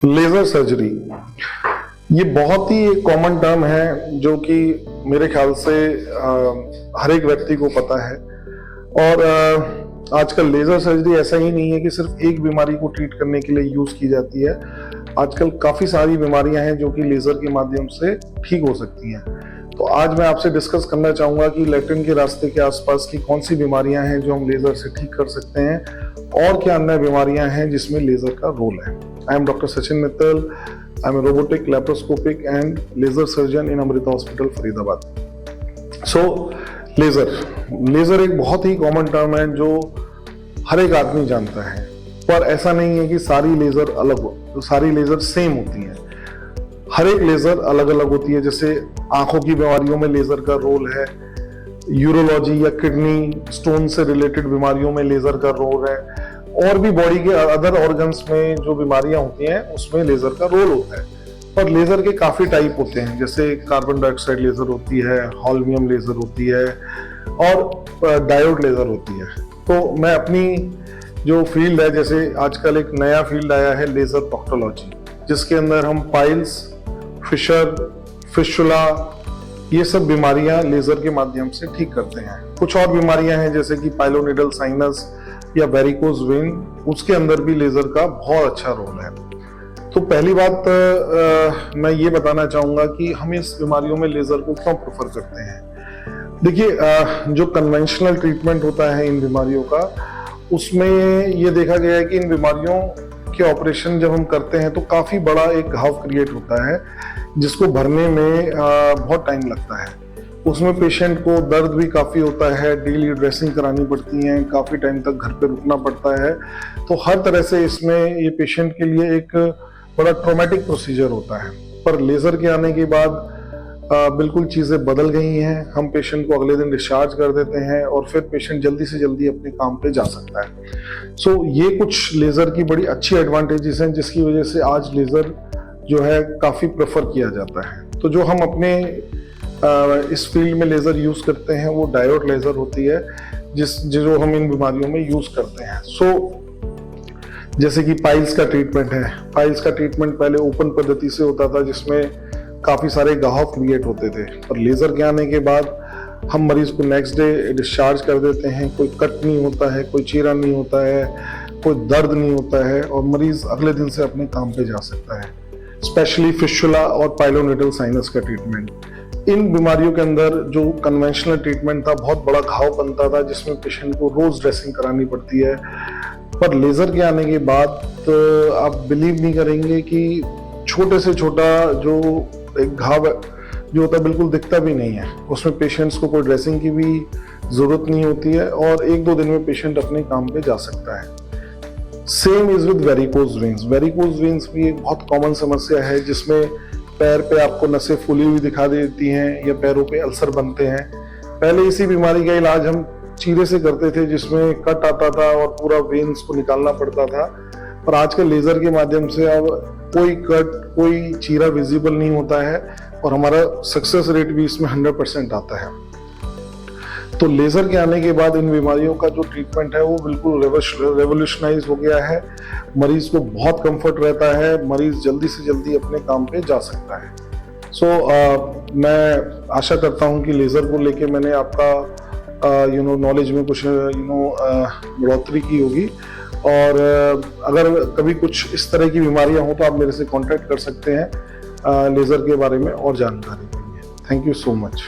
Laser surgery ये बहुत ही common term है जो कि मेरे ख्याल से हर एक व्यक्ति को पता है। और आजकल लेजर सर्जरी ऐसा ही नहीं है कि सिर्फ एक बीमारी को ट्रीट करने के लिए यूज की जाती है। आजकल काफी सारी बीमारियां हैं जो कि लेजर के माध्यम से ठीक हो सकती हैं। तो आज मैं आपसे डिस्कस करना चाहूंगा कि लैट्रिन के रास्ते के आसपास की कौन सी बीमारियां हैं जो हम लेजर से ठीक कर सकते हैं और क्या अन्य बीमारियां हैं जिसमें लेजर का रोल है। I am doctor Sachin Mittal. I am a robotic, laparoscopic and laser surgeon in Amrita hospital Faridabad. So laser एक बहुत ही कॉमन टर्म है जो हर एक आदमी जानता है, पर ऐसा नहीं है कि सारी लेजर अलग हो, तो सारी लेजर सेम होती हैं। हर एक लेजर अलग अलग होती है। जैसे आंखों की बीमारियों में लेजर का रोल है, यूरोलॉजी या किडनी स्टोन से रिलेटेड बीमारियों में लेजर का रोल है, और भी बॉडी के अदर ऑर्गन्स में जो बीमारियां होती हैं उसमें लेजर का रोल होता है। पर लेजर के काफी टाइप होते हैं, जैसे कार्बन डाइऑक्साइड लेजर होती है, हॉल्मियम लेजर होती है और डायोड लेजर होती है। तो मैं अपनी जो फील्ड है, जैसे आजकल एक नया फील्ड आया है लेजर प्रोक्टोलॉजी, जिसके अंदर हम पाइल्स, फिशर, फिशुला, ये सब बीमारियां लेजर के माध्यम से ठीक करते हैं। कुछ और बीमारियां हैं जैसे कि पाइलोनिडल साइनस या वेरिकोज वेन, उसके अंदर भी लेजर का बहुत अच्छा रोल है। तो पहली बात मैं ये बताना चाहूंगा कि हम इस बीमारियों में लेजर को क्यों प्रेफर करते हैं। देखिए, जो कन्वेंशनल ट्रीटमेंट होता है इन बीमारियों का, उसमें ये देखा गया है कि इन बीमारियों के ऑपरेशन जब हम करते हैं तो काफी बड़ा एक घाव क्रिएट होता है जिसको भरने में बहुत टाइम लगता है। उसमें पेशेंट को दर्द भी काफी होता है, डेली ड्रेसिंग करानी पड़ती है, काफी टाइम तक घर पे रुकना पड़ता है। तो हर तरह से इसमें ये पेशेंट के लिए एक बड़ा ट्रॉमेटिक प्रोसीजर होता है। पर लेजर के आने के बाद बिल्कुल चीजें बदल गई हैं। हम पेशेंट को अगले दिन डिस्चार्ज कर देते हैं और फिर पेशेंट जल्दी से जल्दी अपने काम पे जा सकता है। सो ये कुछ लेजर की बड़ी अच्छी एडवांटेजेस हैं जिसकी वजह से आज लेजर जो है काफी प्रेफर किया जाता है। तो जो हम अपने इस फील्ड में लेजर यूज करते हैं वो डायोड लेजर होती है, जो हम इन बीमारियों में यूज करते हैं। जैसे कि पाइल्स का ट्रीटमेंट है। पाइल्स का ट्रीटमेंट पहले ओपन पद्धति से होता था जिसमें काफी सारे घाव क्रिएट होते थे, और लेजर के आने के बाद हम मरीज को नेक्स्ट डे डिस्चार्ज कर देते हैं। कोई कट नहीं होता है, कोई चीरा नहीं होता है, कोई दर्द नहीं होता है, और मरीज अगले दिन से अपने काम पे जा सकता है। स्पेशली फिशुला और पाइलोनिडल साइनस का ट्रीटमेंट, इन बीमारियों के अंदर जो कन्वेंशनल ट्रीटमेंट था, बहुत बड़ा घाव बनता था जिसमें पेशेंट को रोज ड्रेसिंग करानी पड़ती है। पर लेजर के आने के बाद तो आप बिलीव नहीं करेंगे कि छोटे से छोटा जो एक घाव जो होता है बिल्कुल दिखता भी नहीं है। उसमें पेशेंट्स को कोई ड्रेसिंग की भी जरूरत नहीं होती है और 1-2 दिन में पेशेंट अपने काम पे जा सकता है। Same is with varicose veins. Varicose veins भी एक बहुत कॉमन समस्या है जिसमें पैर पे आपको नसें फूली हुई दिखा देती हैं या पैरों पे अल्सर बनते हैं। पहले इसी बीमारी का इलाज हम चीरे से करते थे जिसमें कट आता था और पूरा वेन्स को निकालना पड़ता था। पर आजकल लेजर के माध्यम से अब कोई कट, कोई चीरा विजिबल नहीं होता है और हमारा सक्सेस रेट भी इसमें 100% आता है। तो लेजर के आने के बाद इन बीमारियों का जो ट्रीटमेंट है वो बिल्कुल रेवोल्यूशनाइज हो गया है। मरीज को बहुत कंफर्ट रहता है, मरीज जल्दी से जल्दी अपने काम पे जा सकता है। मैं आशा करता हूँ कि लेजर को लेके मैंने आपका नॉलेज में कुछ बढ़ोतरी की होगी, और अगर कभी कुछ इस तरह की बीमारियां हो तो आप मेरे से कांटेक्ट कर सकते हैं लेजर के बारे में और जानकारी के लिए। Thank you so much.